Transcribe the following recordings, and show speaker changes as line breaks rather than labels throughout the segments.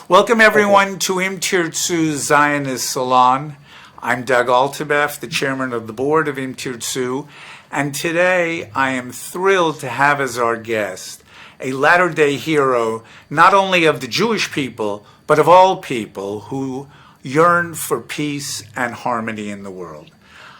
Welcome everyone to Im Tirtzu Zionist Salon. I'm Doug Altabef, the chairman of the board of Im Tirtzu, and today I am thrilled to have as our guest a latter-day hero, not only of the Jewish people, but of all people who yearn for peace and harmony in the world.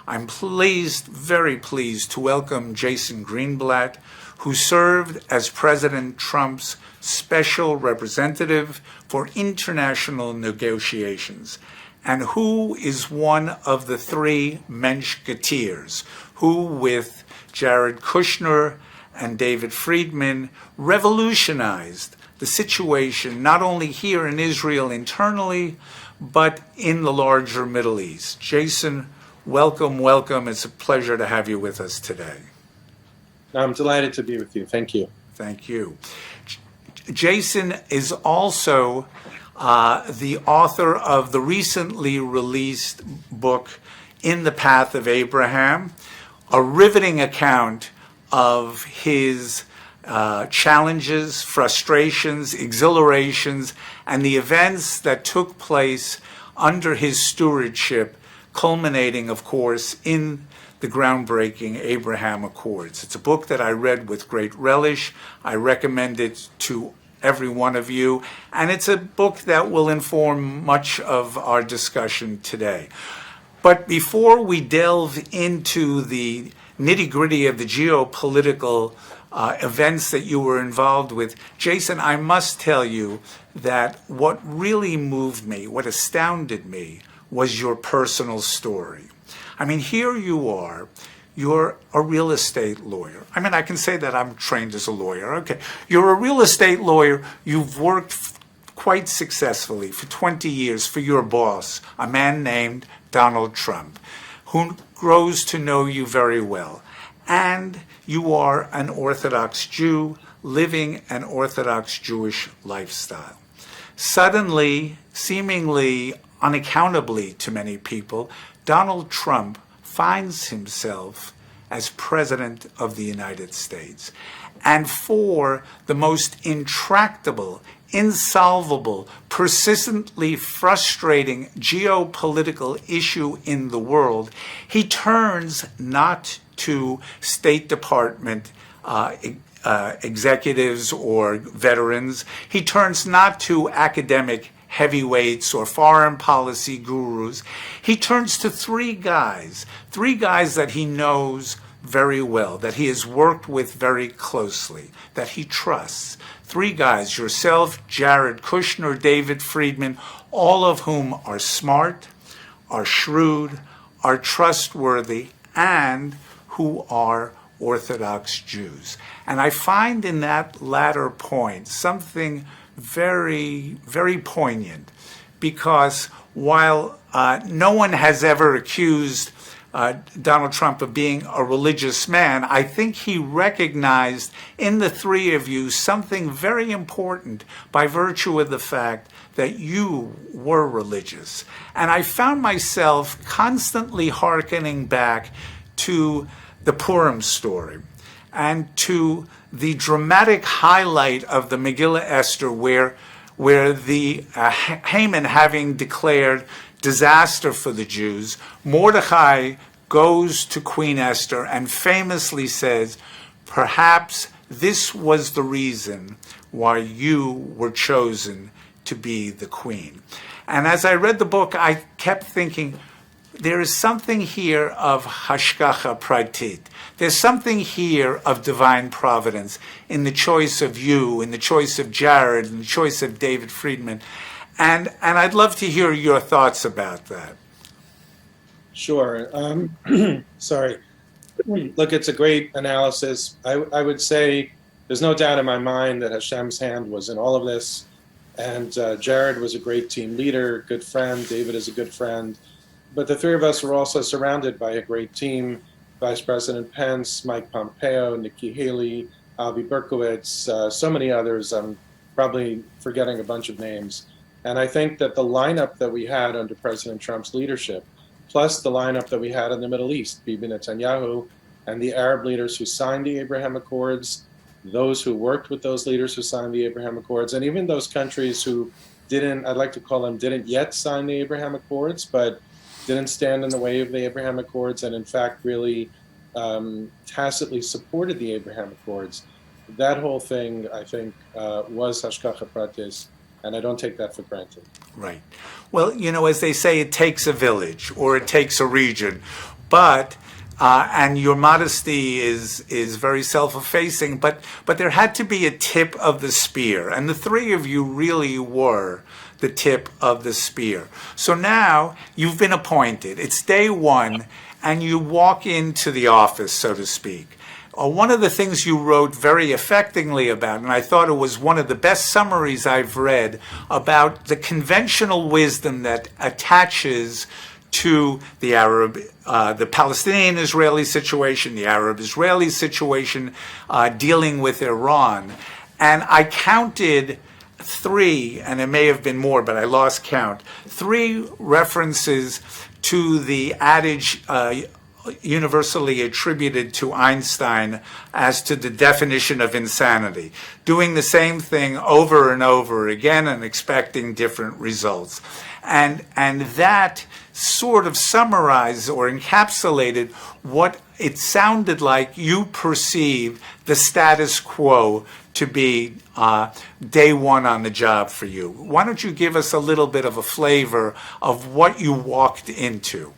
I'm pleased, very pleased, to welcome Jason Greenblatt, who served as President Trump's special representative for international negotiations, and who is one of the three Menschketeers, who, with Jared Kushner and David Friedman, revolutionized the situation not only here in Israel internally, but in the larger Middle East. Jason, welcome, welcome. It's a pleasure to have you with us today.
I'm delighted to be with you. Thank you.
Thank you. Jason is also the author of the recently released book, In the Path of Abraham, a riveting account of his challenges, frustrations, exhilarations, and the events that took place under his stewardship, culminating, of course, in the groundbreaking Abraham Accords. It's a book that I read with great relish. I recommend it to every one of you, and it's a book that will inform much of our discussion today. But before we delve into the nitty-gritty of the geopolitical events that you were involved with, Jason, I must tell you that what really moved me, what astounded me, was your personal story. I mean, here you are, you're a real estate lawyer. I mean, I can say that I'm trained as a lawyer. Okay, you're a real estate lawyer. You've worked quite successfully for 20 years for your boss, a man named Donald Trump, who grows to know you very well. And you are an Orthodox Jew living an Orthodox Jewish lifestyle. Suddenly, seemingly unaccountably to many people, Donald Trump finds himself as President of the United States. And for the most intractable, insolvable, persistently frustrating geopolitical issue in the world, he turns not to State Department executives or veterans. He turns not to academic heavyweights or foreign policy gurus. He turns to three guys that he knows very well, that he has worked with very closely, that he trusts. Three guys, yourself, Jared Kushner, David Friedman, all of whom are smart, are shrewd, are trustworthy, and who are Orthodox Jews. And I find in that latter point something very, very poignant, because while no one has ever accused Donald Trump of being a religious man, I think he recognized in the three of you something very important by virtue of the fact that you were religious. And I found myself constantly hearkening back to the Purim story and to the dramatic highlight of the Megillah Esther, where the Haman, having declared disaster for the Jews, Mordecai goes to Queen Esther and famously says, perhaps this was the reason why you were chosen to be the queen. And as I read the book, I kept thinking, there is something here of hashgacha pratit. There's something here of divine providence in the choice of you, in the choice of Jared, in the choice of David Friedman. And I'd love to hear your thoughts about that.
Sure. Sorry. Look, it's a great analysis. I would say there's no doubt in my mind that Hashem's hand was in all of this. And Jared was a great team leader, good friend. David is a good friend. But the three of us were also surrounded by a great team: Vice President Pence, Mike Pompeo, Nikki Haley, Avi Berkowitz, so many others. I'm probably forgetting a bunch of names. And I think that the lineup that we had under President Trump's leadership, plus the lineup that we had in the Middle East, Bibi Netanyahu, and the Arab leaders who signed the Abraham Accords, those who worked with those leaders who signed the Abraham Accords, and even those countries who I'd like to call them, didn't yet sign the Abraham Accords, but didn't stand in the way of the Abraham Accords, and in fact really tacitly supported the Abraham Accords. That whole thing, I think, was hashgacha pratis, and I don't take that for granted.
Right. Well, as they say, it takes a village or it takes a region, but and your modesty is very self-effacing, but there had to be a tip of the spear, and the three of you really were the tip of the spear. So now you've been appointed. It's day one, and you walk into the office, so to speak. One of the things you wrote very affectingly about, and I thought it was one of the best summaries I've read, about the conventional wisdom that attaches to the the Palestinian-Israeli situation, the Arab-Israeli situation, dealing with Iran. And I counted three, and it may have been more, but I lost count, three references to the adage universally attributed to Einstein as to the definition of insanity, doing the same thing over and over again and expecting different results. And that sort of summarized or encapsulated what it sounded like you perceived the status quo to be day one on the job for you. Why don't you give us a little bit of a flavor of what you walked into?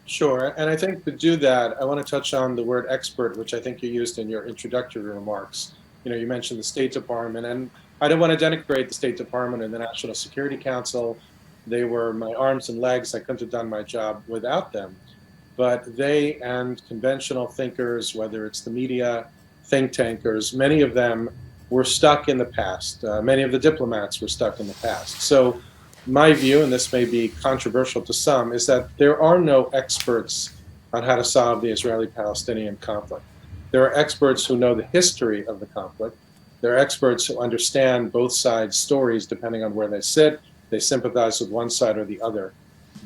Sure, and I think to do that, I want to touch on the word expert, which I think you used in your introductory remarks. You mentioned the State Department, and I don't want to denigrate the State Department and the National Security Council. They were my arms and legs. I couldn't have done my job without them. But they and conventional thinkers, whether it's the media, think tankers, many of them were stuck in the past. Many of the diplomats were stuck in the past. So my view, and this may be controversial to some, is that there are no experts on how to solve the Israeli-Palestinian conflict. There are experts who know the history of the conflict. There are experts who understand both sides' stories depending on where they sit. They sympathize with one side or the other.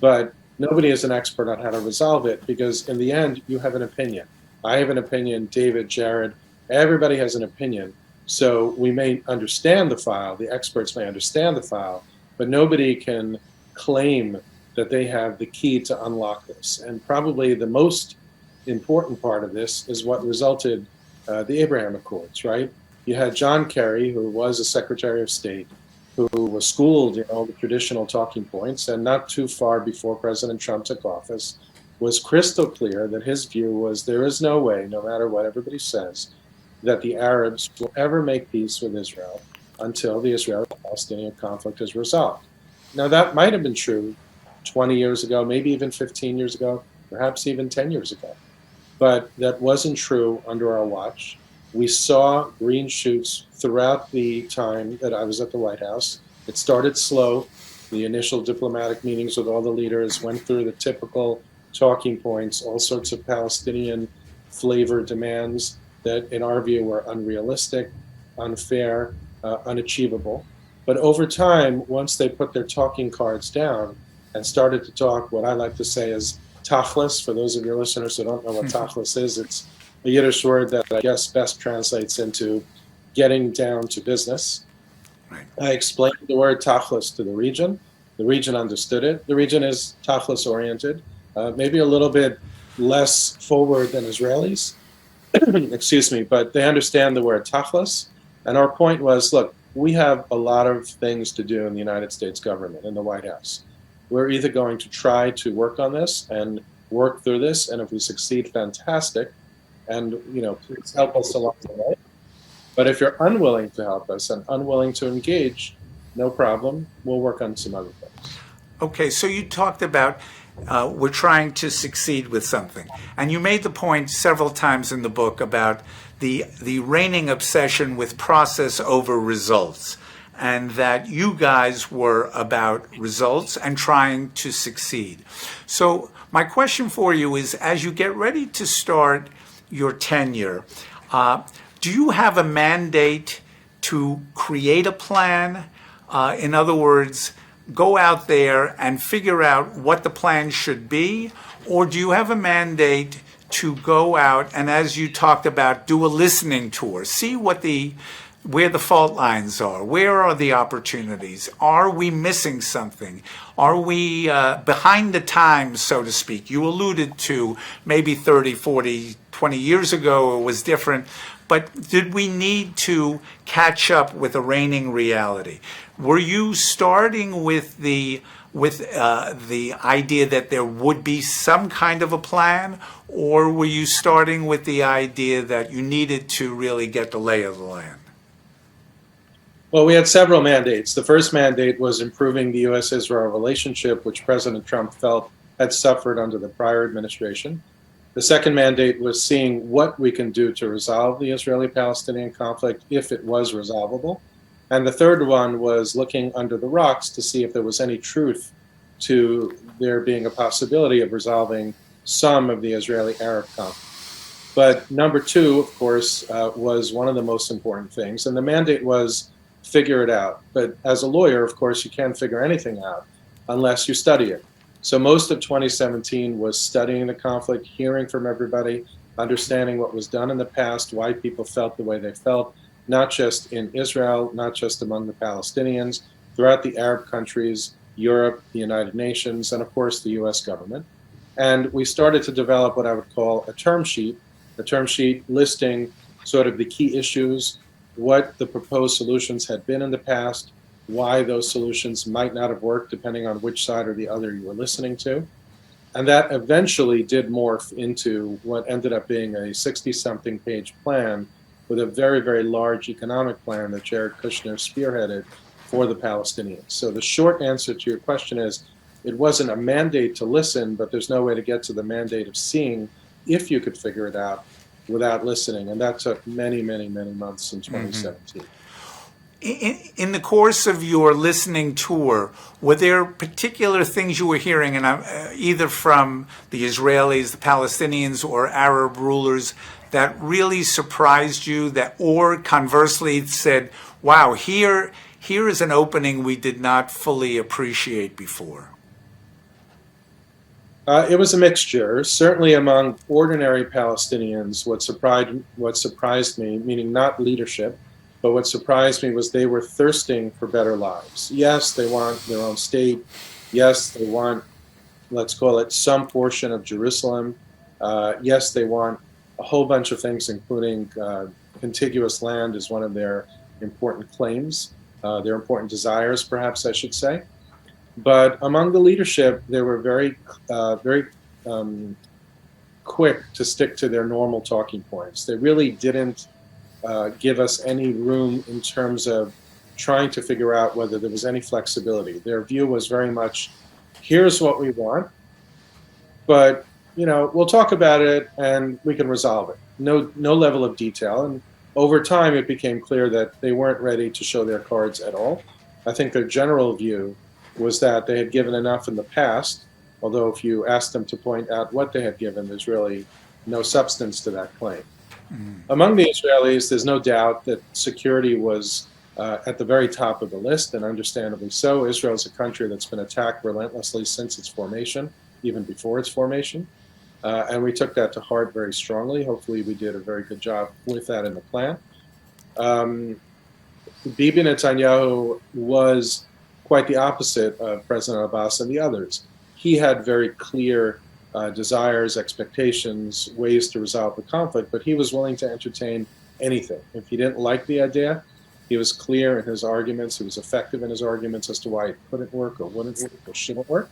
But nobody is an expert on how to resolve it, because in the end, you have an opinion. I have an opinion, David, Jared, everybody has an opinion. So we may understand the file, the experts may understand the file, but nobody can claim that they have the key to unlock this. And probably the most important part of this is what resulted the Abraham Accords, right? You had John Kerry, who was a Secretary of State, who was schooled in all the traditional talking points, and not too far before President Trump took office, was crystal clear that his view was there is no way, no matter what everybody says, that the Arabs will ever make peace with Israel until the Israeli-Palestinian conflict is resolved. Now, that might have been true 20 years ago, maybe even 15 years ago, perhaps even 10 years ago. But that wasn't true under our watch. We saw green shoots throughout the time that I was at the White House. It started slow. The initial diplomatic meetings with all the leaders went through the typical talking points, all sorts of Palestinian flavor demands that, in our view, were unrealistic, unfair, unachievable. But over time, once they put their talking cards down and started to talk what I like to say is tachlis. For those of your listeners who don't know what tachlis is, it's a Yiddish word that I guess best translates into getting down to business.
Right.
I explained the word tachlis to the region. The region understood it. The region is tachlis oriented, maybe a little bit less forward than Israelis, excuse me, but they understand the word tachlis. And our point was, look, we have a lot of things to do in the United States government, in the White House. We're either going to try to work on this and work through this, and if we succeed, fantastic. And, please help us along the way. But if you're unwilling to help us and unwilling to engage, no problem. We'll work on some other things.
Okay, so you talked about we're trying to succeed with something. And you made the point several times in the book about the reigning obsession with process over results, and that you guys were about results and trying to succeed. So my question for you is, as you get ready to start your tenure, do you have a mandate to create a plan? In other words, go out there and figure out what the plan should be? Or do you have a mandate to go out and, as you talked about, do a listening tour, see what the where the fault lines are. Where are the opportunities? Are we missing something? Are we behind the times, so to speak? You alluded to maybe 30, 40, 20 years ago it was different, but did we need to catch up with a reigning reality? Were you starting with the idea that there would be some kind of a plan, or were you starting with the idea that you needed to really get the lay of the land?
Well, we had several mandates. The first mandate was improving the U.S.-Israel relationship, which President Trump felt had suffered under the prior administration. The second mandate was seeing what we can do to resolve the Israeli-Palestinian conflict if it was resolvable. And the third one was looking under the rocks to see if there was any truth to there being a possibility of resolving some of the Israeli-Arab conflict. But number two, of course, was one of the most important things. And the mandate was figure it out. But as a lawyer, of course, you can't figure anything out unless you study it. So most of 2017 was studying the conflict, hearing from everybody, understanding what was done in the past, why people felt the way they felt, not just in Israel, not just among the Palestinians, throughout the Arab countries, Europe, the United Nations, and of course the US government. And we started to develop what I would call a term sheet listing sort of the key issues, what the proposed solutions had been in the past, why those solutions might not have worked depending on which side or the other you were listening to. And that eventually did morph into what ended up being a 60-something page plan with a very, very large economic plan that Jared Kushner spearheaded for the Palestinians. So the short answer to your question is, it wasn't a mandate to listen, but there's no way to get to the mandate of seeing if you could figure it out without listening. And that took many, many, many months in 2017.
In the course of your listening tour, were there particular things you were hearing, and either from the Israelis, the Palestinians, or Arab rulers, that really surprised you, that, or conversely said, wow, here is an opening we did not fully appreciate before?
It was a mixture. Certainly among ordinary Palestinians, what surprised me, meaning not leadership, but what surprised me was they were thirsting for better lives. Yes, they want their own state. Yes, they want, let's call it, some portion of Jerusalem. Yes, they want a whole bunch of things, including contiguous land is one of their important claims, their important desires, perhaps I should say. But among the leadership, they were very quick to stick to their normal talking points. They really didn't give us any room in terms of trying to figure out whether there was any flexibility. Their view was very much, here's what we want, but we'll talk about it and we can resolve it. No level of detail. And over time, it became clear that they weren't ready to show their cards at all. I think their general view was that they had given enough in the past, although if you ask them to point out what they had given, there's really no substance to that claim. Among the Israelis, there's no doubt that security was at the very top of the list, and understandably so. Israel is a country that's been attacked relentlessly since its formation, even before its formation. And we took that to heart very strongly. Hopefully we did a very good job with that in the plan. Bibi Netanyahu was quite the opposite of President Abbas and the others. He had very clear desires, expectations, ways to resolve the conflict, but he was willing to entertain anything. If he didn't like the idea, he was clear in his arguments. He was effective in his arguments as to why it couldn't work or wouldn't work or shouldn't work.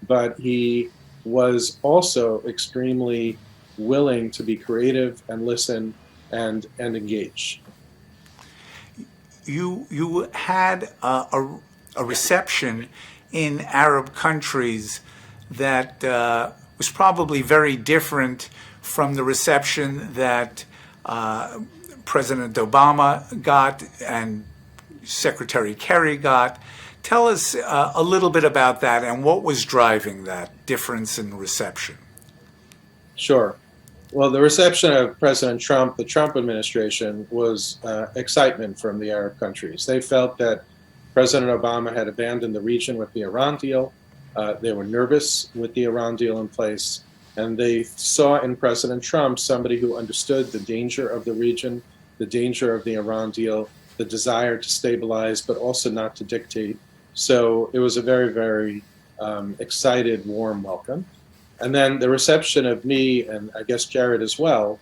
But he was also extremely willing to be creative and listen and engage.
You had a reception in Arab countries that was probably very different from the reception that President Obama got and Secretary Kerry got. Tell us a little bit about that and what was driving that difference in reception.
Sure. Well, the reception of President Trump, the Trump administration, was excitement from the Arab countries. They felt that President Obama had abandoned the region with the Iran deal. They were nervous with the Iran deal in place, and they saw in President Trump somebody who understood the danger of the region, the danger of the Iran deal, the desire to stabilize, but also not to dictate. So it was a very, very excited, warm welcome. And then the reception of me and I guess Jared as well,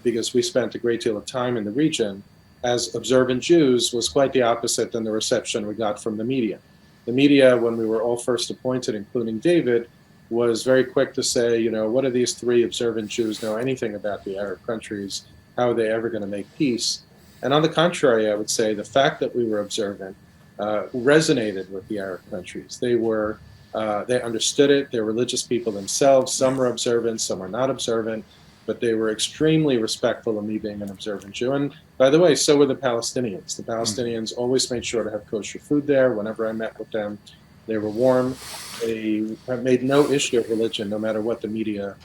because we spent a great deal of time in the region as observant Jews, was quite the opposite than the reception we got from the media. The media, when we were all first appointed, including David, was very quick to say, you know, what do these three observant Jews know anything about the Arab countries? How are they ever going to make peace? And on the contrary, I would say the fact that we were observant resonated with the Arab countries. They understood it. They're religious people themselves. Some are observant, some are not observant, but they were extremely respectful of me being an observant Jew. And by the way, so were the Palestinians. The Palestinians always made sure to have kosher food there. Whenever I met with them, they were warm. They made no issue of religion, no matter what the media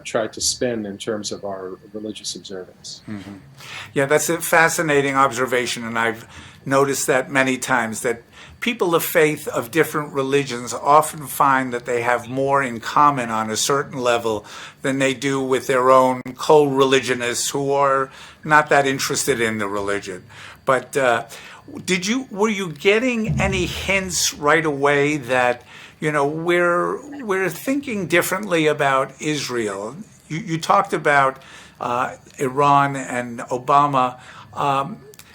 tried to spin in terms of our religious observance.
Mm-hmm. Yeah, that's a fascinating observation, and I've noticed that many times, that people of faith of different religions often find that they have more in common on a certain level than they do with their own co-religionists who are not that interested in the religion. But were you getting any hints right away that, you know, we're thinking differently about Israel? You talked about Iran and Obama.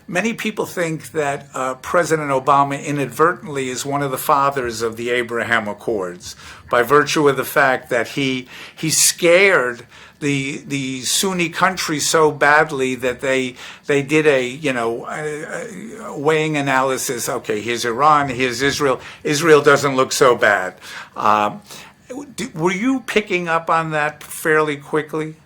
Many people think that President Obama inadvertently is one of the fathers of the Abraham Accords by virtue of the fact that he scared the Sunni countries so badly that they did a weighing analysis. Okay, here's Iran, here's Israel. Israel doesn't look so bad. Were you picking up on that fairly quickly?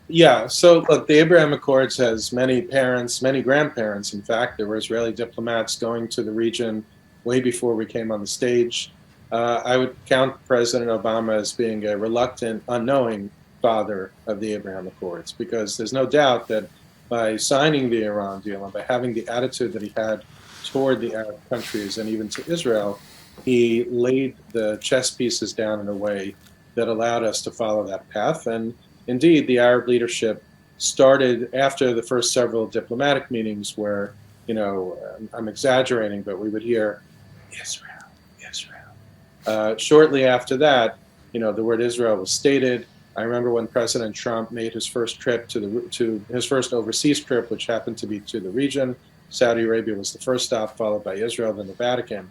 Yeah, so look, the Abraham Accords has many parents, many grandparents. In fact, there were Israeli diplomats going to the region way before we came on the stage. I would count President Obama as being a reluctant, unknowing father of the Abraham Accords, because there's no doubt that by signing the Iran deal and by having the attitude that he had toward the Arab countries and even to Israel, he laid the chess pieces down in a way that allowed us to follow that path. And indeed, the Arab leadership started after the first several diplomatic meetings where, you know, I'm exaggerating, but we would hear, Israel, Israel. Shortly after that, you know, the word Israel was stated. I remember when President Trump made his first trip to his first overseas trip, which happened to be to the region. Saudi Arabia was the first stop, followed by Israel, then the Vatican.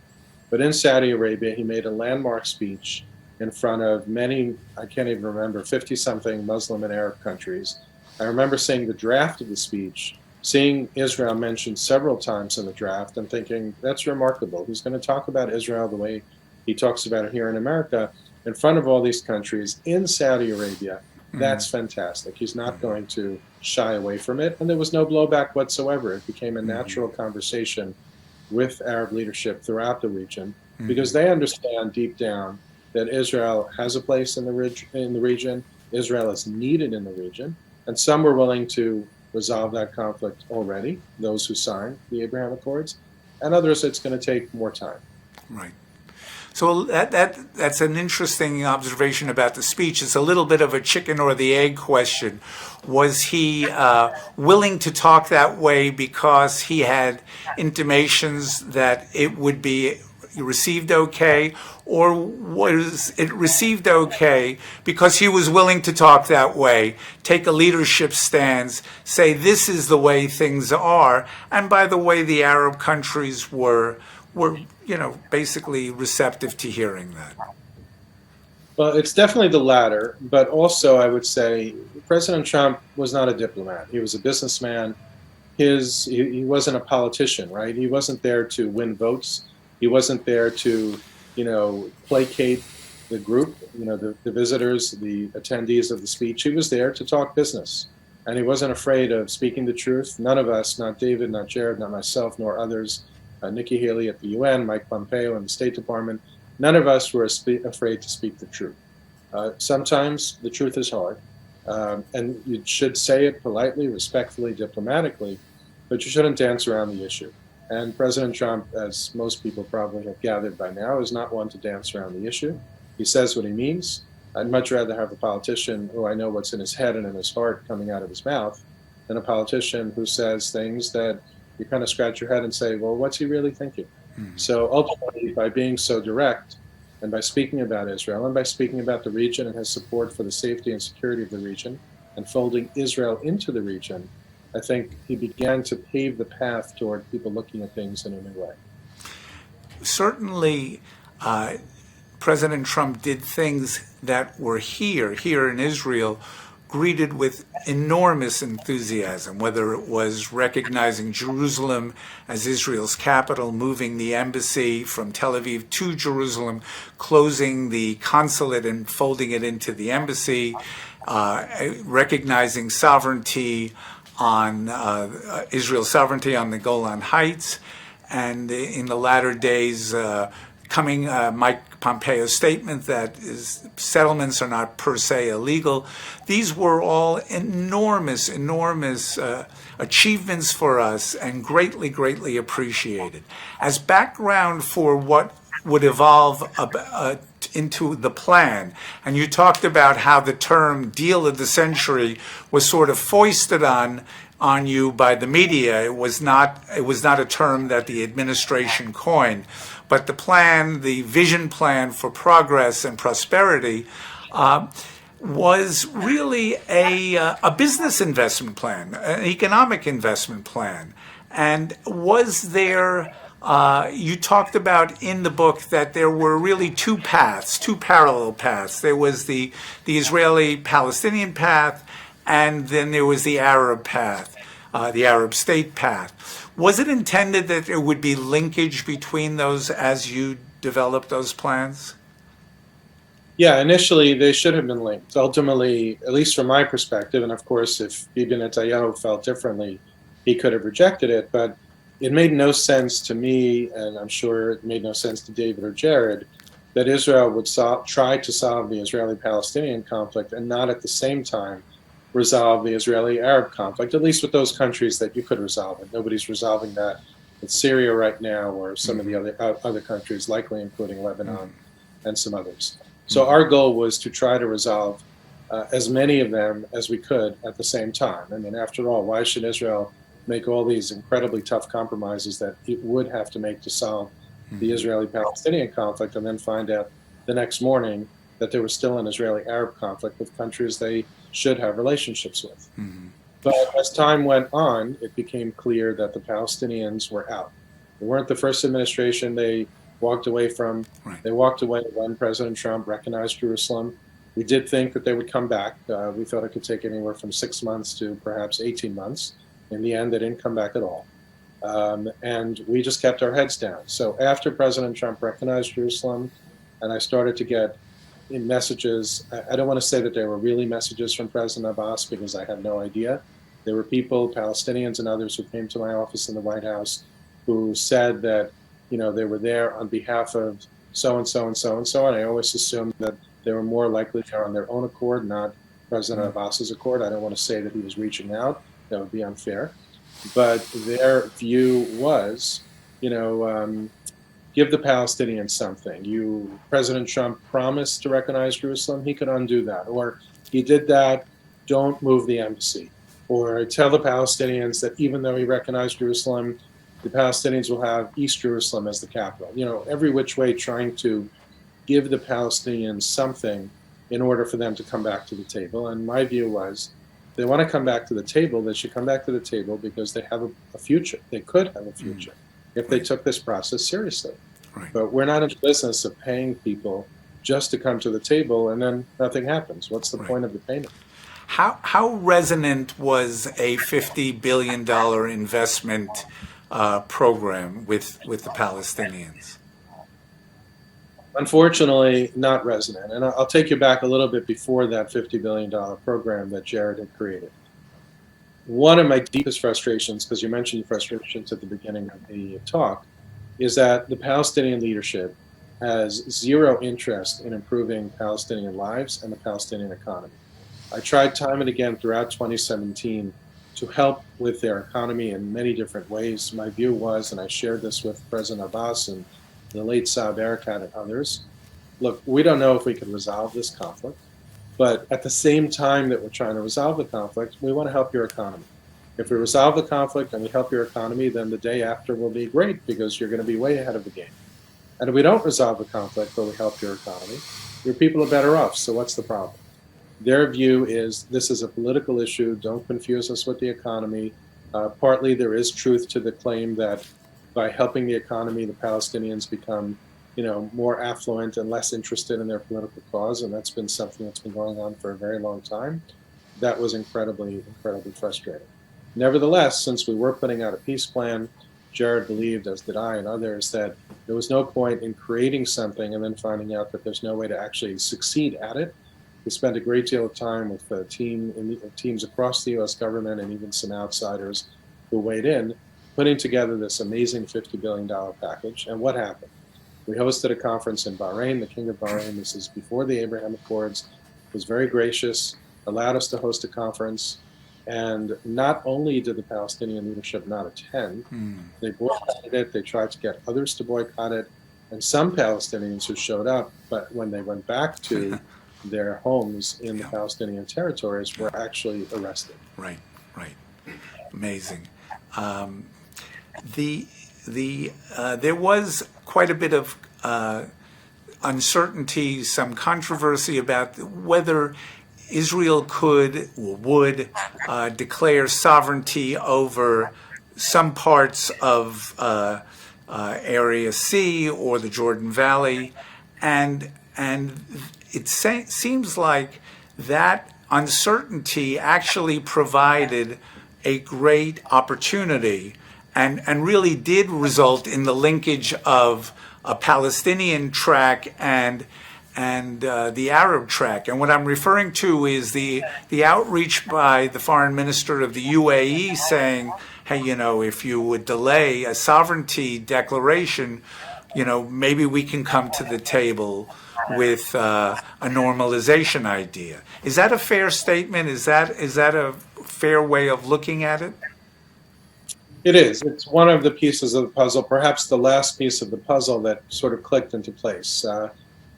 But in Saudi Arabia, he made a landmark speech in front of many, I can't even remember, 50-something Muslim and Arab countries. I remember seeing the draft of the speech, seeing Israel mentioned several times in the draft, and thinking, that's remarkable. He's going to talk about Israel the way he talks about it here in America, in front of all these countries in Saudi Arabia. That's fantastic. He's not going to shy away from it. And there was no blowback whatsoever. It became a natural conversation with Arab leadership throughout the region, because they understand deep down that Israel has a place in the region. Israel is needed in the region. And some were willing to resolve that conflict already, those who signed the Abraham Accords, and others it's going to take more time.
Right. So that's an interesting observation about the speech. It's a little bit of a chicken or the egg question. Was he willing to talk that way because he had intimations that it would be received okay, or was it received okay because he was willing to talk that way, take a leadership stance, say this is the way things are, and by the way, the Arab countries were basically receptive to hearing that?
Well, it's definitely the latter, but also I would say President Trump was not a diplomat. He was a businessman. He wasn't a politician, right? He wasn't there to win votes. He wasn't there to, placate the group, the visitors, the attendees of the speech. He was there to talk business. And he wasn't afraid of speaking the truth. None of us, not David, not Jared, not myself, nor others, Nikki Haley at the UN, Mike Pompeo in the State Department, none of us were afraid to speak the truth. Sometimes the truth is hard, and you should say it politely, respectfully, diplomatically, but you shouldn't dance around the issue. And President Trump, as most people probably have gathered by now, is not one to dance around the issue. He says what he means. I'd much rather have a politician who I know what's in his head and in his heart coming out of his mouth than a politician who says things that you kind of scratch your head and say, well, what's he really thinking? So ultimately, by being so direct and by speaking about Israel and by speaking about the region and his support for the safety and security of the region and folding Israel into the region, I think he began to pave the path toward people looking at things in a new way.
Certainly, President Trump did things that were here in Israel, greeted with enormous enthusiasm, whether it was recognizing Jerusalem as Israel's capital, moving the embassy from Tel Aviv to Jerusalem, closing the consulate and folding it into the embassy, recognizing sovereignty on Israel's sovereignty on the Golan Heights, and in the latter days, Mike Pompeo's statement that settlements are not per se illegal. These were all enormous achievements for us and greatly, greatly appreciated. As background for what would evolve into the plan, and you talked about how the term deal of the century was sort of foisted on you by the media. It was not a term that the administration coined, but the plan, the vision plan for progress and prosperity, was really a business investment plan, an economic investment plan. And was there, you talked about in the book that there were really two parallel paths. There was the Israeli-Palestinian path, and then there was the Arab path, the Arab state path. Was it intended that there would be linkage between those as you developed those plans?
Yeah, initially they should have been linked. Ultimately, at least from my perspective, and of course if Bibi Netanyahu felt differently, he could have rejected it, but it made no sense to me, and I'm sure it made no sense to David or Jared, that Israel would try to solve the Israeli-Palestinian conflict and not at the same time resolve the Israeli-Arab conflict, at least with those countries that you could resolve it. Nobody's resolving that with Syria right now, or some of the other countries, likely including Lebanon and some others. So our goal was to try to resolve as many of them as we could at the same time. I mean, after all, why should Israel make all these incredibly tough compromises that it would have to make to solve the Israeli-Palestinian conflict, and then find out the next morning that there was still an Israeli-Arab conflict with countries they should have relationships with. But as time went on, it became clear that the Palestinians were out. They weren't the first administration they walked away from.
Right.
They walked away when President Trump recognized Jerusalem. We did think that they would come back. We thought it could take anywhere from 6 months to perhaps 18 months. In the end, they didn't come back at all. And we just kept our heads down. So after President Trump recognized Jerusalem, and I started to get messages, I don't want to say that they were really messages from President Abbas, because I have no idea. There were people, Palestinians and others, who came to my office in the White House who said that, you know, they were there on behalf of so-and-so and so-and-so, and I always assumed that they were more likely there on their own accord, not President Abbas's accord. I don't want to say that he was reaching out. That would be unfair. But their view was, you know, give the Palestinians something. President Trump promised to recognize Jerusalem. He could undo that. Or he did that, don't move the embassy. Or tell the Palestinians that even though he recognized Jerusalem, the Palestinians will have East Jerusalem as the capital. You know, every which way trying to give the Palestinians something in order for them to come back to the table. And my view was, if they want to come back to the table, they should come back to the table because they have a future. They could have a future if they took this process seriously.
Right.
But we're not in the business of paying people just to come to the table and then nothing happens. What's the point of the payment?
How resonant was a $50 billion investment program with the Palestinians?
Unfortunately, not resonant. And I'll take you back a little bit before that $50 billion program that Jared had created. One of my deepest frustrations, because you mentioned frustrations at the beginning of the talk, is that the Palestinian leadership has zero interest in improving Palestinian lives and the Palestinian economy. I tried time and again throughout 2017 to help with their economy in many different ways. My view was, and I shared this with President Abbas and the late Saab Erekat and others, look, we don't know if we can resolve this conflict, but at the same time that we're trying to resolve the conflict, we want to help your economy. If we resolve the conflict and we help your economy, then the day after will be great because you're going to be way ahead of the game. And if we don't resolve the conflict but we help your economy, your people are better off. So what's the problem? Their view is this is a political issue. Don't confuse us with the economy. Partly there is truth to the claim that by helping the economy, the Palestinians become, more affluent and less interested in their political cause, and that's been something that's been going on for a very long time. That was incredibly, incredibly frustrating. Nevertheless, since we were putting out a peace plan, Jared believed, as did I and others, that there was no point in creating something and then finding out that there's no way to actually succeed at it. We spent a great deal of time with teams across the U.S. government and even some outsiders who weighed in, putting together this amazing $50 billion package. And what happened? We hosted a conference in Bahrain. The King of Bahrain, this is before the Abraham Accords, was very gracious, allowed us to host a conference. And not only did the Palestinian leadership not attend, they boycotted it, they tried to get others to boycott it, and some Palestinians who showed up, but when they went back to their homes in the Palestinian territories were actually arrested.
Right. Amazing. There was quite a bit of uncertainty, some controversy about whether Israel could or would declare sovereignty over some parts of Area C or the Jordan Valley, and it seems like that uncertainty actually provided a great opportunity and really did result in the linkage of a Palestinian track and the Arab track. And what I'm referring to is the outreach by the foreign minister of the UAE saying, hey, if you would delay a sovereignty declaration, maybe we can come to the table with a normalization idea. Is that a fair statement? Is that a fair way of looking at it?
It is. It's one of the pieces of the puzzle, perhaps the last piece of the puzzle that sort of clicked into place.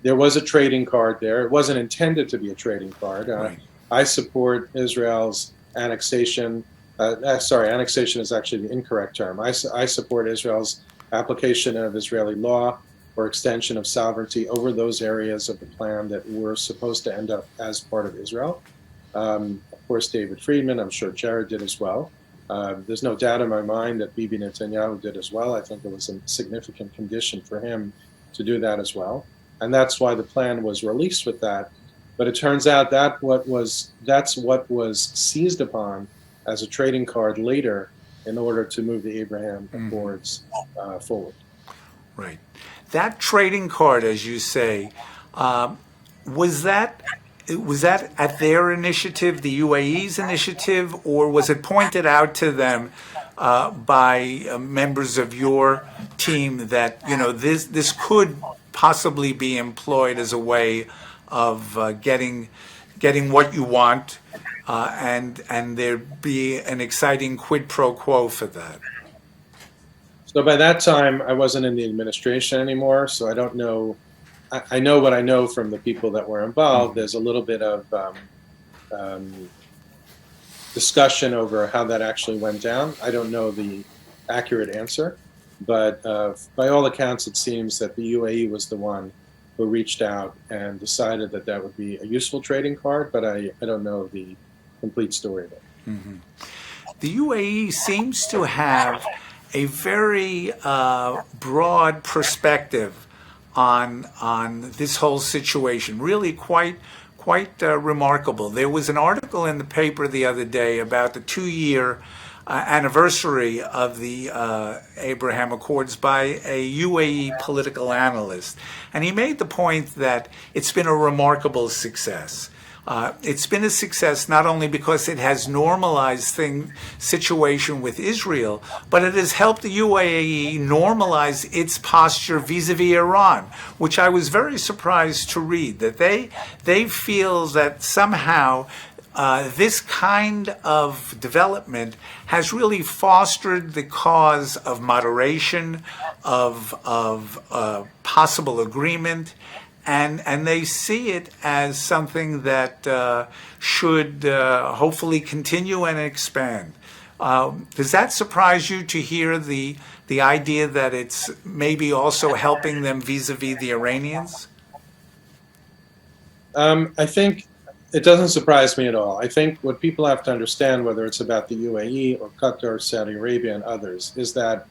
There was a trading card there. It wasn't intended to be a trading card.
Right.
I support Israel's annexation. Annexation is actually the incorrect term. I support Israel's application of Israeli law or extension of sovereignty over those areas of the plan that were supposed to end up as part of Israel. Of course, David Friedman, I'm sure Jared did as well. There's no doubt in my mind that Bibi Netanyahu did as well. I think it was a significant condition for him to do that as well. And that's why the plan was released with that. But it turns out that's what was seized upon as a trading card later in order to move the Abraham Accords forward.
Right. That trading card, as you say, was that at their initiative, the UAE's initiative, or was it pointed out to them by members of your team that this could possibly be employed as a way of getting what you want, and there be an exciting quid pro quo for that?
So by that time, I wasn't in the administration anymore, so I don't know. I know what I know from the people that were involved. There's a little bit of discussion over how that actually went down. I don't know the accurate answer, but by all accounts, it seems that the UAE was the one who reached out and decided that that would be a useful trading card, but I don't know the complete story of it.
Mm-hmm. The UAE seems to have a very broad perspective on this whole situation, really quite remarkable. There was an article in the paper the other day about the 2-year anniversary of the Abraham Accords by a UAE political analyst. And he made the point that it's been a remarkable success. It's been a success not only because it has normalized situation with Israel, but it has helped the UAE normalize its posture vis-a-vis Iran, which I was very surprised to read, that they feel that somehow this kind of development has really fostered the cause of moderation, of possible agreement, and they see it as something that should hopefully continue and expand. Does that surprise you to hear the idea that it's maybe also helping them vis-a-vis the Iranians?
I think it doesn't surprise me at all. I think what people have to understand, whether it's about the UAE or Qatar, Saudi Arabia, and others, is that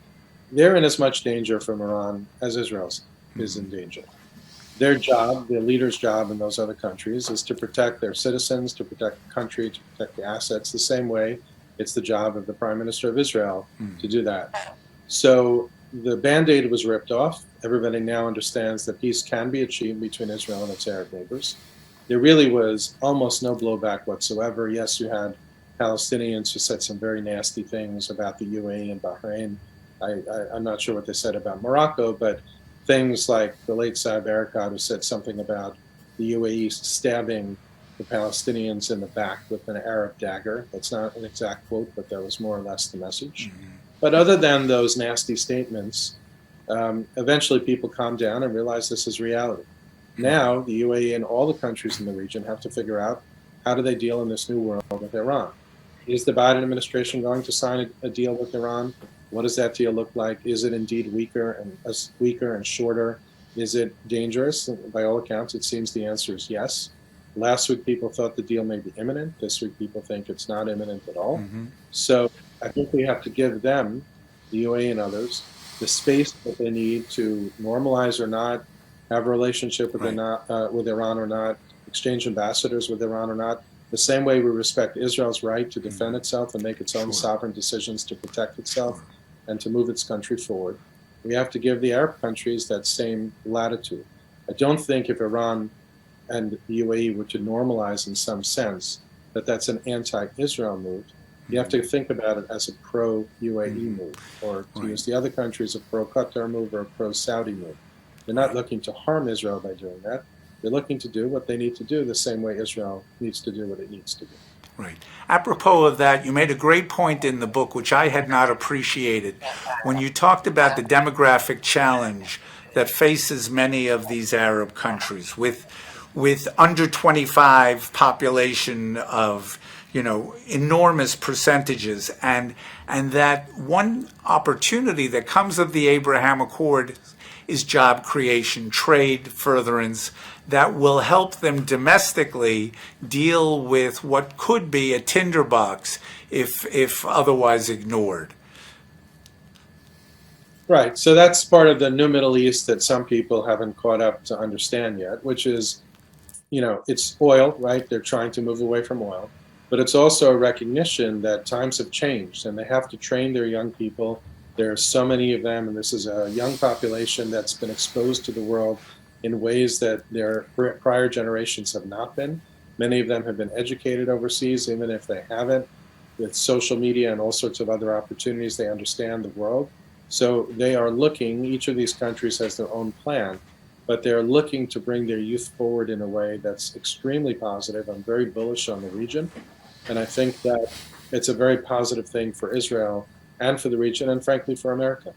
they're in as much danger from Iran as Israel is in danger. Their job, the leader's job in those other countries, is to protect their citizens, to protect the country, to protect the assets, the same way it's the job of the Prime Minister of Israel to do that. So the Band-Aid was ripped off. Everybody now understands that peace can be achieved between Israel and its Arab neighbors. There really was almost no blowback whatsoever. Yes, you had Palestinians who said some very nasty things about the UAE and Bahrain. I'm not sure what they said about Morocco, but things like the late Saeb Erekat, who said something about the UAE stabbing the Palestinians in the back with an Arab dagger. That's not an exact quote, but that was more or less the message. But other than those nasty statements, eventually people calmed down and realized this is reality. Now, the UAE and all the countries in the region have to figure out how do they deal in this new world with Iran. Is the Biden administration going to sign a deal with Iran? What does that deal look like? Is it indeed weaker and shorter? Is it dangerous? And by all accounts, it seems the answer is yes. Last week, people thought the deal may be imminent. This week, people think it's not imminent at all. So I think we have to give them, the UAE and others, the space that they need to normalize or not, have a relationship with Iran or not, exchange ambassadors with Iran or not, the same way we respect Israel's right to defend itself and make its own sovereign decisions to protect itself and to move its country forward. We have to give the Arab countries that same latitude. I don't think if Iran and the UAE were to normalize in some sense that that's an anti-Israel move. You have to think about it as a pro-UAE move, or to use the other countries, a pro-Qatar move or a pro-Saudi move. They're not looking to harm Israel by doing that. They're looking to do what they need to do the same way Israel needs to do what it needs to do.
Right. Apropos of that, you made a great point in the book, which I had not appreciated, when you talked about the demographic challenge that faces many of these Arab countries with under 25 population of, enormous percentages, and that one opportunity that comes of the Abraham Accord is job creation, trade furtherance that will help them domestically deal with what could be a tinderbox if otherwise ignored.
Right. So that's part of the new Middle East that some people haven't caught up to understand yet, which is, it's oil, right? They're trying to move away from oil. But it's also a recognition that times have changed and they have to train their young people. There are so many of them, and this is a young population that's been exposed to the world in ways that their prior generations have not been. Many of them have been educated overseas, even if they haven't. With social media and all sorts of other opportunities, they understand the world. So they are looking, each of these countries has their own plan, but they're looking to bring their youth forward in a way that's extremely positive. I'm very bullish on the region, and I think that it's a very positive thing for Israel and for the region, and frankly for America.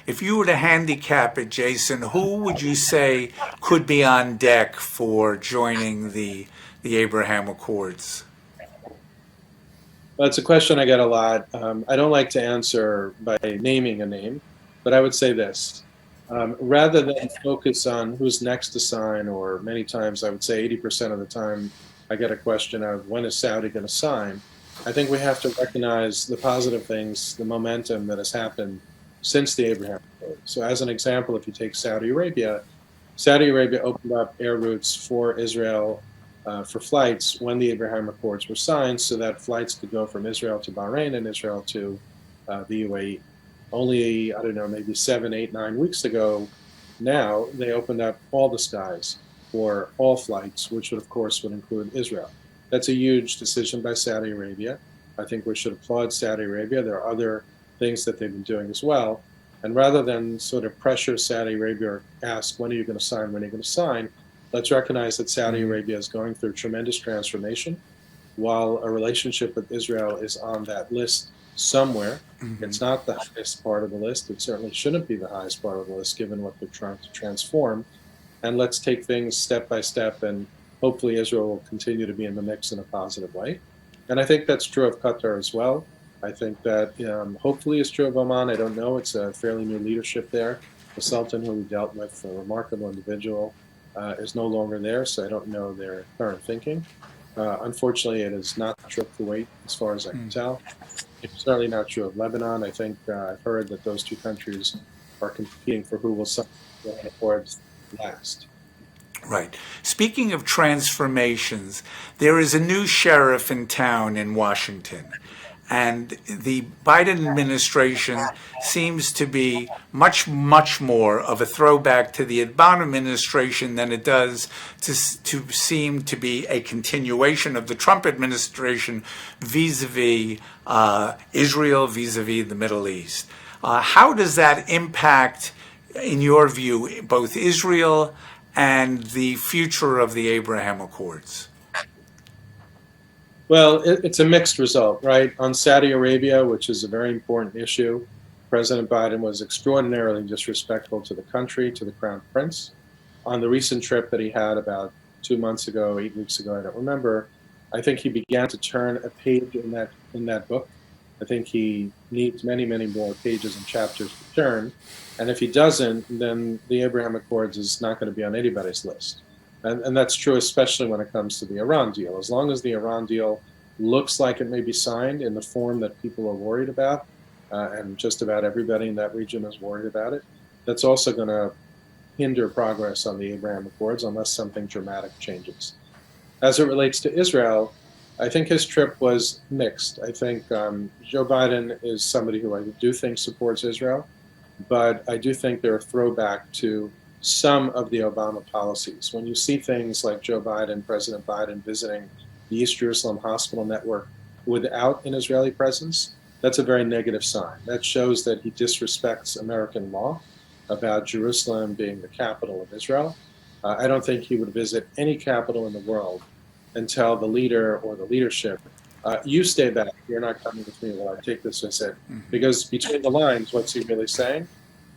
If you were to handicap it, Jason, who would you say could be on deck for joining the Abraham Accords?
Well, it's a question I get a lot. I don't like to answer by naming a name, but I would say this. Rather than focus on who's next to sign, or many times I would say 80% of the time I get a question of when is Saudi going to sign, I think we have to recognize the positive things, the momentum that has happened since the Abraham Accord. So as an example, if you take Saudi Arabia opened up air routes for Israel for flights when the Abraham Accords were signed, so that flights could go from Israel to Bahrain and Israel to the UAE. Only, I don't know, maybe 7, 8, 9 weeks ago, now they opened up all the skies for all flights, which would, of course, would include Israel. That's a huge decision by Saudi Arabia. I think we should applaud Saudi Arabia. There are other things that they've been doing as well. And rather than sort of pressure Saudi Arabia or ask, when are you going to sign, when are you going to sign, let's recognize that Saudi Arabia is going through tremendous transformation, while a relationship with Israel is on that list somewhere. It's not the highest part of the list. It certainly shouldn't be the highest part of the list, given what they're trying to transform. And let's take things step by step, and hopefully Israel will continue to be in the mix in a positive way. And I think that's true of Qatar as well. I think that hopefully it's true of Oman. I don't know. It's a fairly new leadership there. The Sultan, who we dealt with, a remarkable individual, is no longer there, so I don't know their current thinking. Unfortunately, it is not true of Kuwait, as far as I can tell. It's certainly not true of Lebanon. I think I've heard that those two countries are competing for who will sign the accords last.
Right. Speaking of transformations, there is a new sheriff in town in Washington. And the Biden administration seems to be much, much more of a throwback to the Obama administration than it does to seem to be a continuation of the Trump administration vis-a-vis Israel, vis-a-vis the Middle East. How does that impact, in your view, both Israel and the future of the Abraham Accords?
Well, it's a mixed result, right? On Saudi Arabia, which is a very important issue, President Biden was extraordinarily disrespectful to the country, to the Crown Prince. On the recent trip that he had about 2 months ago, 8 weeks ago, I don't remember, I think he began to turn a page in that book. I think he needs many, many more pages and chapters to turn. And if he doesn't, then the Abraham Accords is not going to be on anybody's list. And that's true, especially when it comes to the Iran deal. As long as the Iran deal looks like it may be signed in the form that people are worried about, and just about everybody in that region is worried about it, that's also going to hinder progress on the Abraham Accords unless something dramatic changes. As it relates to Israel, I think his trip was mixed. I think Joe Biden is somebody who I do think supports Israel, but I do think they're a throwback to some of the Obama policies. When you see things like Joe Biden, President Biden visiting the East Jerusalem Hospital Network without an Israeli presence, that's a very negative sign. That shows that he disrespects American law about Jerusalem being the capital of Israel. I don't think he would visit any capital in the world and tell the leader or the leadership, you stay back, you're not coming with me while I take this visit. Because between the lines, what's he really saying?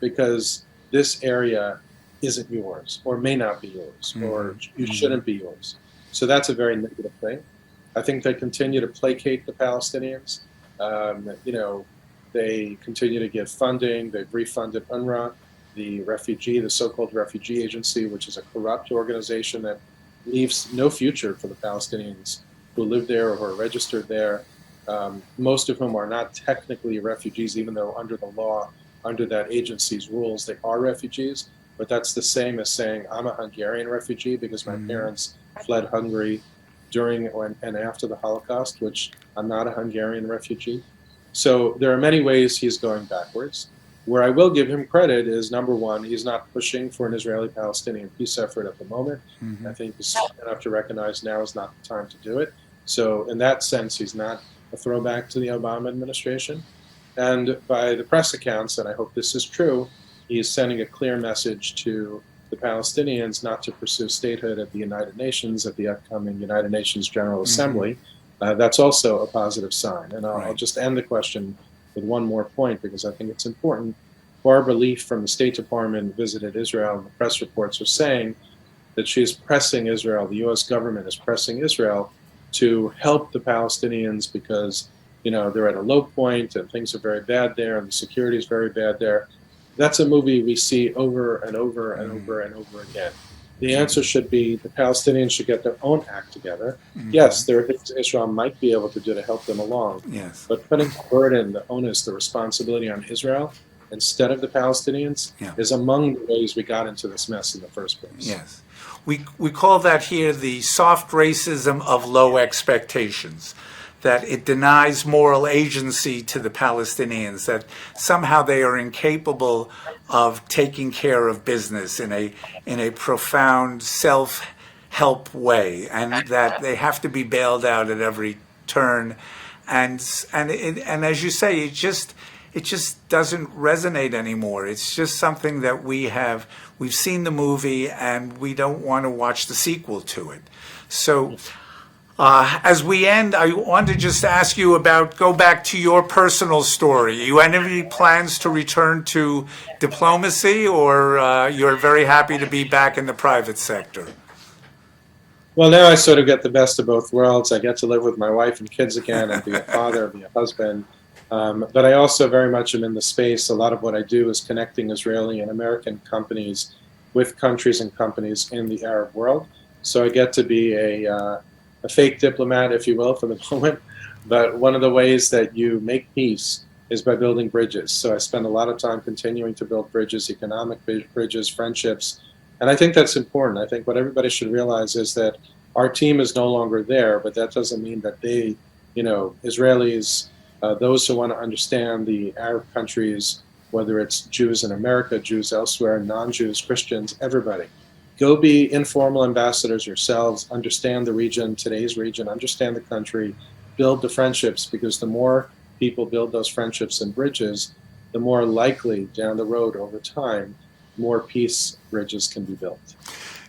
Because this area isn't yours, or may not be yours, or you shouldn't be yours. So that's a very negative thing. I think they continue to placate the Palestinians. They continue to give funding. They've refunded UNRWA, the so-called refugee agency, which is a corrupt organization that leaves no future for the Palestinians who live there or who are registered there, most of whom are not technically refugees, even though under the law, under that agency's rules, they are refugees. But that's the same as saying I'm a Hungarian refugee because my parents fled Hungary during and after the Holocaust, which I'm not a Hungarian refugee. So there are many ways he's going backwards. Where I will give him credit is, number one, he's not pushing for an Israeli-Palestinian peace effort at the moment. I think he's smart enough to recognize now is not the time to do it. So in that sense, he's not a throwback to the Obama administration. And by the press accounts, and I hope this is true, he is sending a clear message to the Palestinians not to pursue statehood at the United Nations, at the upcoming United Nations General Assembly. That's also a positive sign. And I'll just end the question with one more point because I think it's important. Barbara Leaf from the State Department visited Israel, and the press reports are saying that she is pressing Israel, the U.S. government is pressing Israel to help the Palestinians because, they're at a low point and things are very bad there and the security is very bad there. That's a movie we see over and over and over and over again. The answer should be the Palestinians should get their own act together. Yes, there are things Israel might be able to do to help them along. But putting the burden, the onus, the responsibility on Israel instead of the Palestinians is among the ways we got into this mess in the first place.
We call that here the soft racism of low expectations. That it denies moral agency to the Palestinians, that somehow they are incapable of taking care of business in a profound self-help way, and that they have to be bailed out at every turn. And as you say, it just doesn't resonate anymore. It's just something that we've seen the movie and we don't want to watch the sequel to it. So as we end, I want to just ask you go back to your personal story. You have any plans to return to diplomacy, or you're very happy to be back in the private sector?
Well, now I sort of get the best of both worlds. I get to live with my wife and kids again and be a father, be a husband. But I also very much am in the space. A lot of what I do is connecting Israeli and American companies with countries and companies in the Arab world. So I get to be a fake diplomat, if you will, for the moment. But one of the ways that you make peace is by building bridges. So I spend a lot of time continuing to build bridges, economic bridges, friendships. And I think that's important. I think what everybody should realize is that our team is no longer there, but that doesn't mean that they, Israelis, those who want to understand the Arab countries, whether it's Jews in America, Jews elsewhere, non-Jews, Christians, everybody. Go be informal ambassadors yourselves, understand the region, today's region, understand the country, build the friendships, because the more people build those friendships and bridges, the more likely down the road over time, more peace bridges can be built.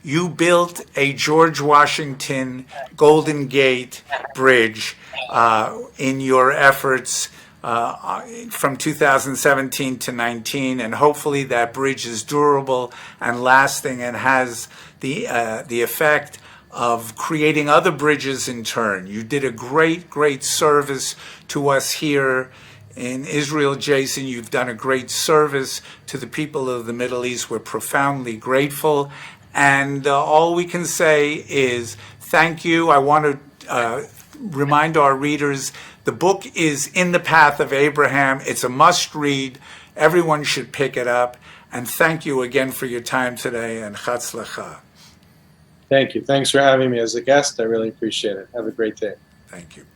You built a George Washington Golden Gate Bridge in your efforts from 2017 to 19, and hopefully that bridge is durable and lasting and has the effect of creating other bridges in turn. You did a great service to us here in Israel, Jason. You've done a great service to the people of the Middle East. We're profoundly grateful. And all we can say is thank you. I want to remind our readers, the book is In the Path of Abraham. It's a must read. Everyone should pick it up. And thank you again for your time today, and Chatzlacha.
Thank you. Thanks for having me as a guest. I really appreciate it. Have a great day.
Thank you.